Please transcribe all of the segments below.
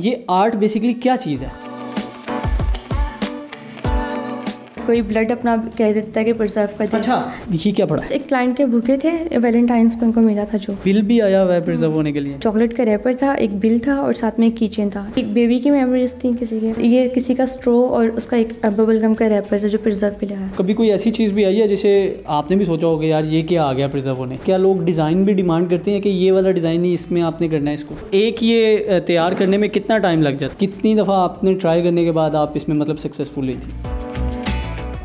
ये art basically क्या चीज़ है? कोई ब्लड अपना कह देता है कि प्रिजर्व कर दे। अच्छा, ये क्या पड़ा है? एक क्लाइंट के भूखे थे, वैलेंटाइंस पे उनको मिला था जो बिल भी आया हुआ है प्रिजर्व होने के लिए। चॉकलेट का रैपर था, एक बिल था और साथ में एक कीचेन था। एक बेबी की मेमोरीज थी किसी के, ये किसी का स्ट्रो और उसका एक बबल गम का रैपर था जो प्रिजर्व के लिए आया। कभी कोई ऐसी चीज़ भी आई है जिसे आपने भी सोचा होगा यार ये क्या आ गया प्रिजर्व होने? क्या लोग डिज़ाइन भी डिमांड करते हैं कि ये वाला डिज़ाइन नहीं, इसमें आपने करना है इसको? एक ये तैयार करने में कितना टाइम लग जाता? कितनी दफ़ा आपने ट्राई करने के बाद आप इसमें मतलब सक्सेसफुल हुई थी?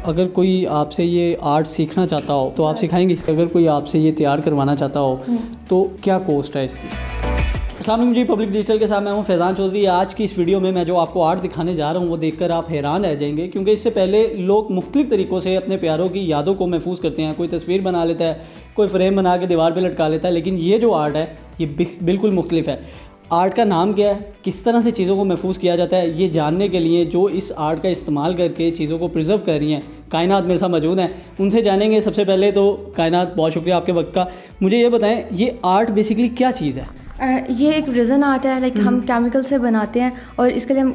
अगर कोई आपसे ये आर्ट सीखना चाहता हो तो आप सिखाएंगी? अगर कोई आपसे ये तैयार करवाना चाहता हो तो क्या कॉस्ट है इसकी? अस्सलाम वालेकुम जी, पब्लिक डिजिटल के साथ मैं हूँ फैज़ान चौधरी। आज की इस वीडियो में मैं जो आपको आर्ट दिखाने जा रहा हूँ वो देखकर आप हैरान रह जाएंगे, क्योंकि इससे पहले लोग मुख्तलिफ़ तरीक़ों से अपने प्यारों की यादों को महफूज करते हैं। कोई तस्वीर बना लेता है, कोई फ्रेम बना के दीवार पर लटका लेता है, लेकिन ये जो आर्ट है ये बिल्कुल मुख्तलिफ है। आर्ट का नाम क्या है, किस तरह से चीज़ों को महफूज किया जाता है, ये जानने के लिए जो इस आर्ट का इस्तेमाल करके चीज़ों को प्रिजर्व कर रही हैं कायनात मेरे साथ मौजूद हैं, उनसे जानेंगे। सबसे पहले तो कायनात, बहुत शुक्रिया आपके वक्त का। मुझे ये बताएं, ये आर्ट बेसिकली क्या चीज़ है? ये एक रेज़न आर्ट है, लाइक हम केमिकल से बनाते हैं और इसके लिए हम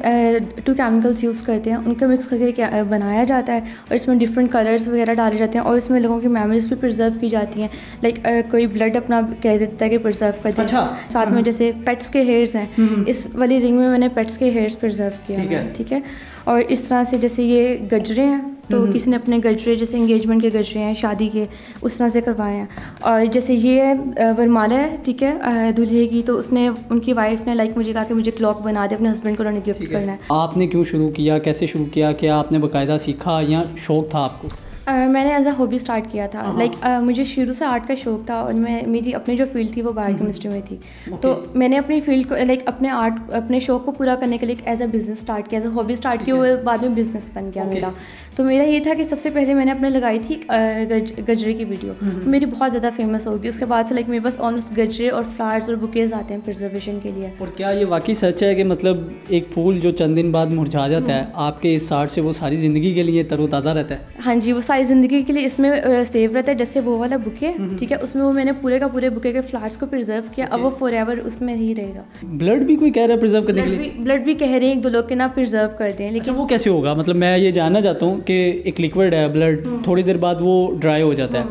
2 केमिकल्स यूज़ करते हैं, उनको मिक्स करके बनाया जाता है और इसमें डिफरेंट कलर्स वगैरह डाले जाते हैं और इसमें लोगों की मेमोरीज भी प्रिजर्व की जाती हैं। लाइक कोई ब्लड अपना कह देता है कि प्रिजर्व कर दे। अच्छा। साथ में जैसे पेट्स के हेयर्स हैं, इस वाली रिंग में मैंने पेट्स के हेयर्स प्रिजर्व किया, ठीक है। और इस तरह से जैसे ये गजरे हैं तो किसी ने अपने गजरे, जैसे एंगेजमेंट के गजरे हैं, शादी के, उस तरह से करवाए हैं। और जैसे ये वरमाला है, ठीक है, दूल्हे की, तो उसने, उनकी वाइफ ने लाइक मुझे कहा कि मुझे क्लॉक बना दे, अपने हस्बैंड को उन्होंने गिफ्ट करना है। आपने क्यों शुरू किया, कैसे शुरू किया, क्या आपने बाकायदा सीखा या शौक़ था आपको? मैंने एज अ हॉबी स्टार्ट किया था। लाइक मुझे शुरू से आर्ट का शौक था और मेरी अपनी जो फील्ड थी वो बायोकेमिस्ट्री में थी। तो मैंने अपनी फील्ड को, लाइक अपने शौक को पूरा करने के लिए एज अ बिज़नेस स्टार्ट किया, एज अ हॉबी स्टार्ट किया, वो बाद में बिज़नेस बन गया मेरा। तो मेरा ये था कि सबसे पहले मैंने अपने लगाई थी गजरे की वीडियो, मेरी बहुत ज़्यादा फेमस होगी। उसके बाद से लाइक मेरे पास ऑलमोस्ट गजरे और फ्लावर्स और बुकेज़ आते हैं प्रिजर्वेशन के लिए। और क्या ये वाकई सच है कि मतलब एक फूल जो चंद दिन बाद मुरझा जाता है, आपके इस आर्ट से वो सारी ज़िंदगी के लिए तरोताज़ा रहता है? हाँ जी, वो सारी ज़िंदगी के लिए इसमें सेव रहता है। जैसे वो वाला बुके, ठीक है, उसमें वो मैंने पूरे का पूरे बुके के फ्लावर्स को प्रिजर्व किया। अब वो फॉरएवर उसमें ही रहेगा। ब्लड भी कोई कह रहा है प्रिजर्व करने के लिए? ब्लड भी कह रहे हैं एक दो लोग के ना प्रिजर्व कर दें, लेकिन वो कैसे होगा? मतलब मैं ये जानना चाहता हूँ कि एक लिक्विड है ब्लड, थोड़ी देर बाद वो ड्राई हो जाता है,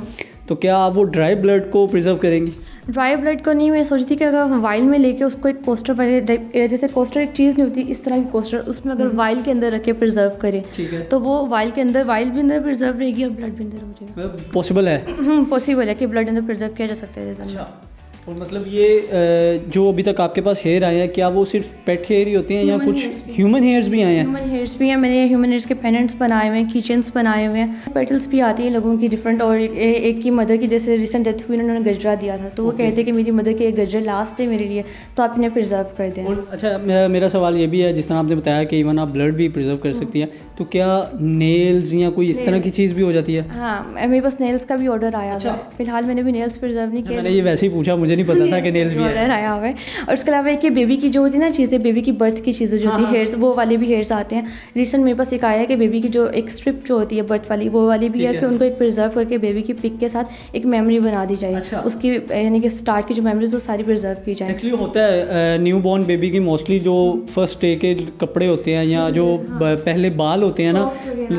तो क्या आप वो ड्राई ब्लड को प्रिजर्व करेंगी? ड्राई ब्लड को नहीं, मैं सोचती कि अगर हम वाइल में लेके उसको एक कोस्टर वाले, जैसे कोस्टर एक चीज़ नहीं होती, इस तरह की कोस्टर, उसमें अगर वाइल के अंदर रख के प्रिजर्व करें, तो वो वाइल के अंदर, वाइल भी अंदर प्रिजर्व रहेगी और ब्लड भी अंदर हो जाएगा। पॉसिबल है? पॉसिबल है कि ब्लड अंदर प्रिजर्व किया जा सकता है जैसा। और मतलब ये जो अभी तक आपके पास हेयर आए हैं, क्या वो सिर्फ पेट हेयर ही होते हैं या कुछ ह्यूमन हेयर्स भी आए हैं? ह्यूमन हेयर्स भी हैं, मैंने ह्यूमन हेयर्स के पेंडेंट्स बनाए हुए हैं, कीचेन्स बनाए हुए हैं, पेटल्स भी आती हैं लोगों की डिफरेंट। और एक की मदर की जैसे रिसेंट डेथ हुई, उन्होंने गजरा दिया था, तो वो कहते हैं कि मेरी मदर के एक गजरे लास्ट थे मेरे लिए, तो आप इन्हें प्रिजर्व कर दें। अच्छा, मेरा सवाल ये भी है, जिस तरह आपने बताया कि इवन आप ब्लड भी प्रिजर्व कर सकती हैं, तो क्या नेल्स या कोई इस तरह की चीज़ भी हो जाती है? हाँ, मेरे पास नेल्स का भी ऑर्डर आया हुआ है। फिलहाल मैंने भी नेल्स प्रिजर्व नहीं किया। मैंने ये वैसे ही पूछा, मुझे नहीं पता था कि नेल्स भी ऑर्डर आया हुआ है। और उसके अलावा एक बेबी की जो होती है ना चीज़ें, बेबी की बर्थ की चीज़ें जो होती है, हेयर्स, वो वाले भी हेयर्स आते हैं। रिसेंट मेरे पास एक आया है कि बेबी की जो एक स्ट्रिप जो होती है बर्थ वाली, वो वाली भी है कि उनको एक प्रिजर्व करके बेबी की पिक के साथ एक मेमोरी बना दी जाए। उसकी यानी कि स्टार्ट की जो मेमोरीज वो सारी प्रिजर्व की जाए। एक्चुअली होता है न्यू बॉर्न बेबी की मोस्टली जो फर्स्ट डे के कपड़े होते हैं या जो पहले बाल होते हैं ना,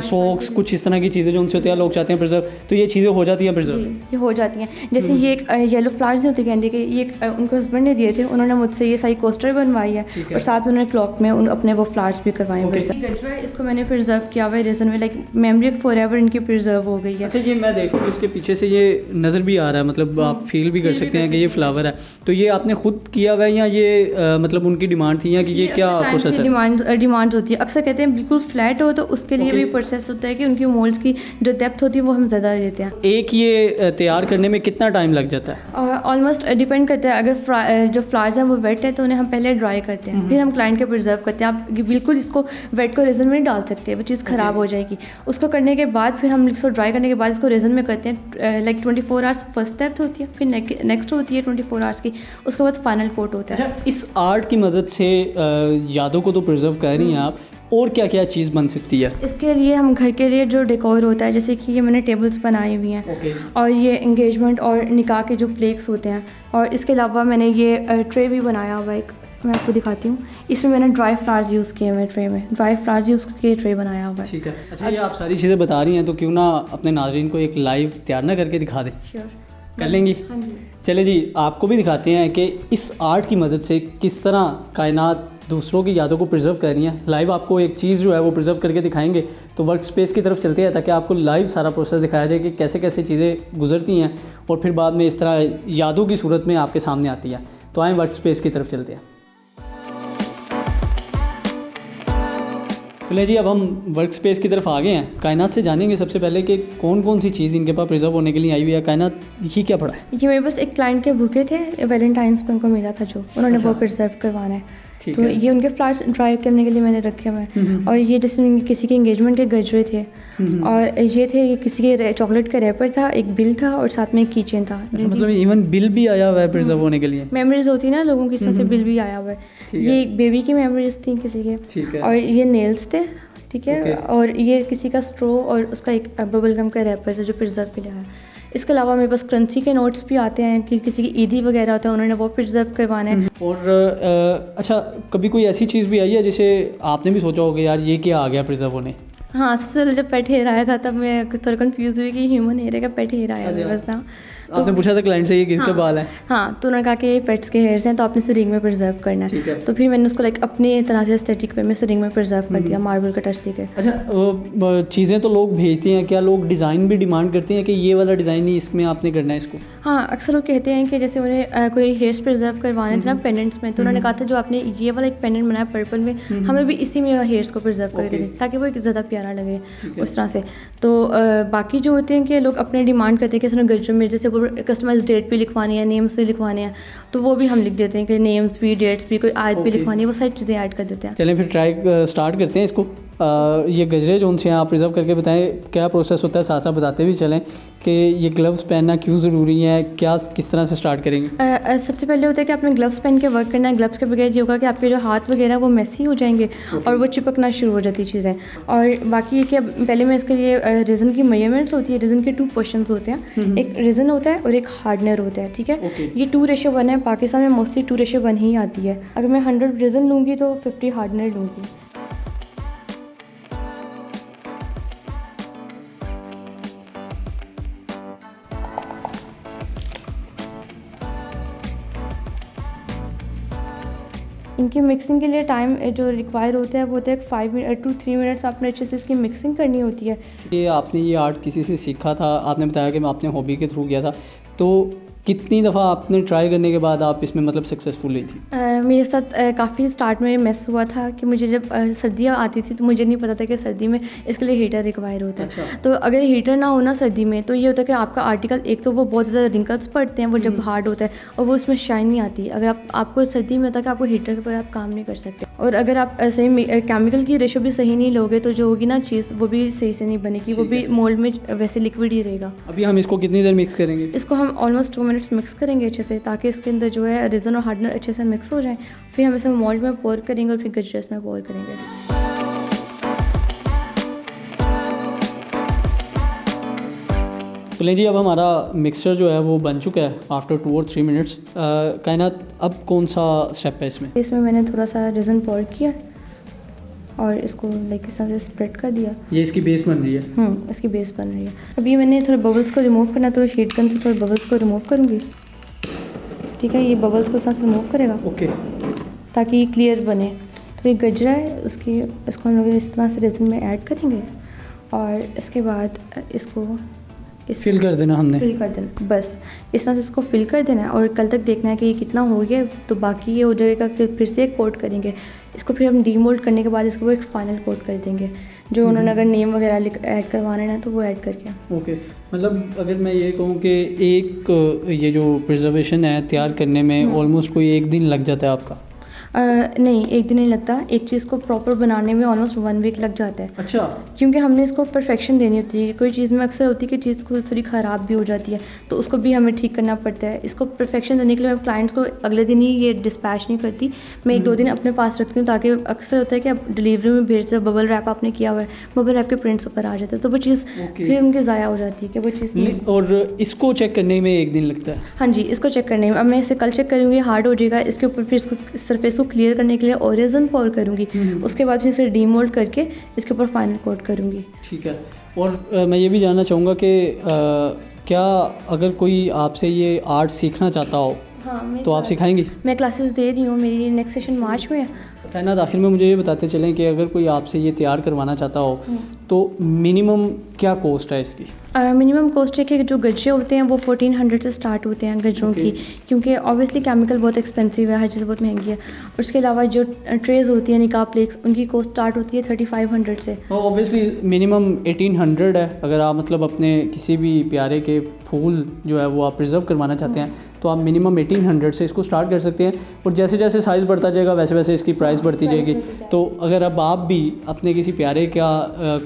सॉक्स, कुछ इस तरह की चीज़ें जो उनसे होती है, लोग चाहते हैं प्रिजर्व, तो ये चीज़ें हो जाती हैं प्रिजर्व? ये हो जाती हैं। जैसे ये एक येलो फ्लावर्स होते हैं गेंदे के, ये उनको हस्बैंड ने दिए थे, उन्होंने मुझसे ये सारी कोस्टर बनवाई है और साथ में उन्होंने क्लॉक में अपने वो फ्लावर्स भी करवाए हैं। इसको मैंने प्रिजर्व किया हुआ है रीजन में, लाइक मेमोरी फॉरएवर इनकी प्रिजर्व हो गई है। अच्छा, ये मैं देख रहा हूँ इसके पीछे से ये नज़र भी आ रहा है, मतलब आप फील भी कर सकते हैं कि ये फ्लावर है, तो ये आपने खुद किया हुआ है या ये मतलब उनकी डिमांड थी या कि ये क्या प्रोसेस है? डिमांड होती है, अक्सर कहते हैं बिल्कुल फ्लैट हो तो उसके लिए भी प्रोसेस होता है कि उनकी मोल्ड्स की जो डेप्थ होती है वो हम ज़्यादा देते हैं। एक ये तैयार करने में कितना टाइम लग जाता है? ऑलमोस्ट डिपेंड करता है, अगर जो फ्लावर्स हैं वो वेट है तो उन्हें हम पहले ड्राई करते हैं, फिर हम क्लाइंट के प्रिजर्व करते हैं। आप बिल्कुल इसको वेट को रेजन में नहीं डाल सकते, वो चीज़ ख़राब हो जाएगी। उसको करने के बाद फिर हम इसको ड्राई करने के बाद इसको रेजन में करते हैं। लाइक 24 आवर्स फर्स्ट स्टेप होती है, फिर नेक्स्ट होती है 24 आवर्स की, उसके बाद फाइनल कोट होता है। अच्छा, इस आर्ट की मदद से यादों को तो प्रिजर्व कर रही हैं आप, और क्या क्या चीज़ बन सकती है? इसके लिए हम घर के लिए जो डेकोर होता है, जैसे कि ये मैंने टेबल्स बनाई हुई हैं और ये एंगेजमेंट और निकाह के जो प्लेट्स होते हैं, और इसके अलावा मैंने ये ट्रे भी बनाया हुआ है, मैं आपको दिखाती हूँ। इसमें मैंने ड्राई फ्लावर्स यूज़ किए हुए ट्रे में, ड्राई फ्लावर्स यूज़ करके ट्रे बनाया हुआ है। ठीक है। अच्छा, ये आप सारी चीज़ें बता रही हैं तो क्यों ना अपने नाज़रीन को एक लाइव तैयार ना करके दिखा दें? श्योर, कर लेंगी? हाँ जी। चले जी, आपको भी दिखाते हैं कि इस आर्ट की मदद से किस तरह कायनात दूसरों की यादों को प्रिजर्व कर रही है। लाइव आपको एक चीज़ जो है वो प्रिजर्व करके दिखाएंगे। तो वर्क स्पेस की तरफ चलते हैं ताकि आपको लाइव सारा प्रोसेस दिखाया जाए कि कैसे कैसे चीज़ें गुजरती हैं और फिर बाद में इस तरह यादों की सूरत में आपके सामने आती है। तो आएँ वर्क स्पेस की तरफ चलते हैं। चलिए जी, अब हम वर्क स्पेस की तरफ आ गए हैं। कायनात से जानेंगे सबसे पहले कि कौन कौन सी चीज़ इनके पास प्रिजर्व होने के लिए आई हुई है। कायनात, ये क्या पड़ा है? ये मेरे पास एक क्लाइंट के बुके थे, वैलेंटाइंस पे उनको मिला था, जो उन्होंने वो प्रिजर्व करवाना है। तो ये उनके फ्लावर्स ड्राई करने के लिए मैंने रखे हुए हैं। और ये जैसे किसी के एंगेजमेंट के गजरे थे, और ये थे, ये किसी के चॉकलेट का रैपर था, एक बिल था और साथ में एक कीचेन था। मतलब इवन बिल भी आया हुआ है प्रिजर्व होने के लिए। मेमोरीज होती है ना लोगों की, इस तरह से बिल भी आया हुआ है। ये एक बेबी की मेमोरीज थी किसी के, और ये नेल्स थे, ठीक है। और ये किसी का स्ट्रो और उसका एक बबल गम का रैपर था जो प्रिजर्व के लिए है। इसके अलावा मेरे पास करेंसी के नोट्स भी आते हैं कि किसी की ईदी वगैरह होता है, उन्होंने वो प्रिजर्व करवाना है। और अच्छा, कभी कोई ऐसी चीज़ भी आई है जिसे आपने भी सोचा होगा यार ये क्या आ गया प्रिजर्व होने? हाँ, सबसे पहले जब पेट हेयर आया था तब मैं थोड़ा कंफ्यूज हुई कि ह्यूमन हेयर का पेट हेयर आया है बस ना। आपने पूछा था क्लाइंट से ये किसका बाल है? हाँ, तो उन्होंने कहा कि ये पेट्स के हेयर्स हैं तो आपने इसे रिंग में प्रिजर्व करना है। तो फिर मैंने उसको अपने तरह से एस्थेटिक वे में से रिंग में प्रिजर्व कर दिया, मार्बल का टच देके। अच्छा, चीज़ें तो लोग भेजते हैं, क्या लोग डिज़ाइन भी डिमांड करते हैं कि ये वाला डिज़ाइन नहीं, इसमें आपने करना है इसको? हाँ, अक्सर लोग कहते हैं कि जैसे उन्हें कोई हेयर्स प्रिजर्व करवाने थे ना पेंडेंट्स में, तो उन्होंने कहा था जो आपने ये वाला एक पेंडेंट बनाया पर्पल में, हमें भी इसी में हेयर्स को प्रिजर्व करके दें ताकि वो एक ज़्यादा प्यारा लगे उस तरह से। तो बाकी जो होते हैं कि लोग अपने डिमांड करते हैं कि उसने गजरों में जैसे वो कस्टमाइज डेट भी लिखवानी है, नेम्स भी लिखवाने हैं, तो वो भी हम लिख देते हैं कि नेम्स भी, डेट्स भी, कोई आयत भी लिखवानी है, वो सारी चीज़ें ऐड कर देते हैं। चलें फिर ट्राई स्टार्ट करते हैं इसको। ये गजरे जो उनसे आप प्रिजर्व करके बताएं क्या प्रोसेस होता है, साथ साथ बताते भी चलें कि ये ग्लव्स पहनना क्यों ज़रूरी है, क्या किस तरह से स्टार्ट करेंगे? सबसे पहले होता है कि आपने ग्लव्स पहन के वर्क करना है। ग्लव्स के बगैर ये होगा कि आपके जो हाथ वगैरह वो मैसी हो जाएंगे और वो चिपकना शुरू हो जाती चीज़ें। और बाकी ये कि पहले मैं इसके लिए रिजन की मेजरमेंट्स होती है। रिजन के 2 पोर्शंस होते हैं, एक रिजन होता है और एक हार्डनर होता है, ठीक है। ये 2:1 है, पाकिस्तान में मोस्टली 2:1 ही आती है। अगर मैं 100 रिजन लूँगी तो 50 हार्डनर लूँगी। इनकी मिक्सिंग के लिए टाइम जो रिक्वायर होता है वो होता है 5 to 3 मिनट्स आपने अच्छे से इसकी मिक्सिंग करनी होती है। ये आपने ये आर्ट किसी से सीखा था, आपने बताया कि मैं आपने हॉबी के थ्रू किया था, तो कितनी दफ़ा आपने ट्राई करने के बाद आप इसमें मतलब सक्सेसफुल हुई थी? मेरे साथ काफ़ी स्टार्ट में मेस हुआ था कि मुझे जब सर्दियाँ आती थी तो मुझे नहीं पता था कि सर्दी में इसके लिए हीटर रिक्वायर होता है। अच्छा। तो अगर हीटर ना हो ना सर्दी में तो ये होता है कि आपका आर्टिकल एक तो वो बहुत ज़्यादा रिंकल्स पड़ते हैं वो जब हार्ड होता है और वो उसमें शाइन नहीं आती। अगर आपको सर्दी में होता है कि आपको हीटर के ऊपर आप काम नहीं कर सकते, और अगर आप सही केमिकल की रेशो भी सही नहीं लोगे तो जो होगी ना चीज़ वो भी सही से नहीं बनेगी, वो भी मोल्ड में वैसे लिक्विड ही रहेगा। अभी हम इसको कितनी देर मिक्स करेंगे? इसको हम ऑलमोस्ट 2 मिनट्स मिक्स करेंगे अच्छे से, ताकि इसके अंदर जो है रिजन और हार्डनर अच्छे से मिक्स हो जाए। फिर हम इसे मोल्ड में पोर करेंगे और फिर गजरेस में पोर करेंगे। तो लें जी, अब हमारा मिक्सचर जो है वो बन चुका है आफ्टर 2 और 3 मिनट्स। कायनात, अब कौन सा स्टेप है इसमें? इसमें मैंने थोड़ा सा रिजन पोर किया और इसको इस तरह से स्प्रेड कर दिया। ये इसकी बेस बन रही है? इसकी बेस बन रही है। अभी मैंने थोड़े बबल्स को रिमूव करना, तो हीट गन से थोड़े बबल्स को रिमूव करूँगी, ठीक है। ये बबल्स को इस तरह से रिमूव करेगा, ओके, ताकि ये क्लियर बने। तो ये गजरा है इसको हम लोग इस तरह से रेजन में ऐड करेंगे और इसके बाद इसको फिल कर देना, हमने फिल कर देना, बस इस तरह से इसको फिल कर देना है। और कल तक देखना है कि ये कितना हो गया, तो बाकी ये हो जाएगा कि फिर से कोट करेंगे इसको। फिर हम डीमोल्ड करने के बाद इसको एक फाइनल कोट कर देंगे। जो उन्होंने अगर नेम वगैरह ऐड करवाना है तो वो ऐड करके, ओके। मतलब अगर मैं ये कहूँ कि एक ये जो प्रिजर्वेशन है तैयार करने में ऑलमोस्ट कोई 1 दिन लग जाता है आपका? नहीं, 1 दिन नहीं लगता। एक चीज़ को प्रॉपर बनाने में ऑलमोस्ट 1 वीक लग जाता है। अच्छा। क्योंकि हमने इसको परफेक्शन देनी होती है। कोई चीज़ में अक्सर होती है कि चीज़ को थोड़ी ख़राब भी हो जाती है, तो उसको भी हमें ठीक करना पड़ता है। इसको परफेक्शन देने के लिए मैं क्लाइंट्स को अगले दिन ही ये डिस्पैच नहीं करती, मैं 1-2 दिन अपने पास रखती हूँ, ताकि अक्सर होता है कि आप डिलीवरी में भेजते हो, बबल रैप आपने किया हुआ है, बबल रैप के प्रिंट्स ऊपर आ जाते हैं, तो वो चीज़ फिर उनकी ज़ाया हो जाती है कि वो चीज़। और इसको चेक करने में 1 दिन लगता है? हाँ जी, इसको चेक करने में। अब मैं इसे कल चेक करूँगी, हार्ड हो जाएगा, इसके ऊपर फिर इसको सरफेस इसको क्लियर करने के लिए ओरिजिन पोर करूँगी, उसके बाद फिर इसे डीमोल्ड करके इसके ऊपर फाइनल कोट करूँगी। ठीक है। और मैं ये भी जानना चाहूँगा कि क्या अगर कोई आपसे ये आर्ट सीखना चाहता हो तो आप सिखाएंगी? मैं क्लासेस दे रही हूँ, मेरी नेक्स्ट सेशन मार्च में है। फैनात, आखिर में मुझे ये बताते चलें कि अगर कोई आपसे ये तैयार करवाना चाहता हो तो मिनिमम क्या कॉस्ट है इसकी? मिनिमम कॉस्ट है कि जो गजरे होते हैं वो 1400 से स्टार्ट होते हैं गजरों की, क्योंकि ऑब्वियसली केमिकल बहुत एक्सपेंसिव है, हर चीज़ बहुत महंगी है। और उसके अलावा जो ट्रेज होती हैं निकाह प्लेट्स, उनकी कॉस्ट स्टार्ट होती है 3500 से। ऑब्वियसली मिनिमम 1800 है। अगर आप मतलब अपने किसी भी प्यारे के फूल जो है वो आप प्रिजर्व करवाना चाहते हैं तो आप मिनिमम 1800 से इसको स्टार्ट कर सकते हैं, और जैसे जैसे साइज़ बढ़ता जाएगा वैसे वैसे इसकी प्राइस बढ़ती जाएगी। तो अगर अब आप भी अपने किसी प्यारे का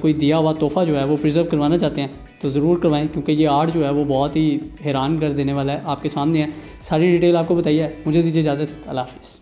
कोई दिया हुआ तोहफ़ा जो है वो प्रिजर्व करवाना चाहते हैं तो ज़रूर करवाएं, क्योंकि ये आर्ट जो है वो बहुत ही हैरान कर देने वाला है। आपके सामने है, सारी डिटेल आपको बताइए। मुझे दीजिए इजाज़त, अल्लाह हाफ़िज़।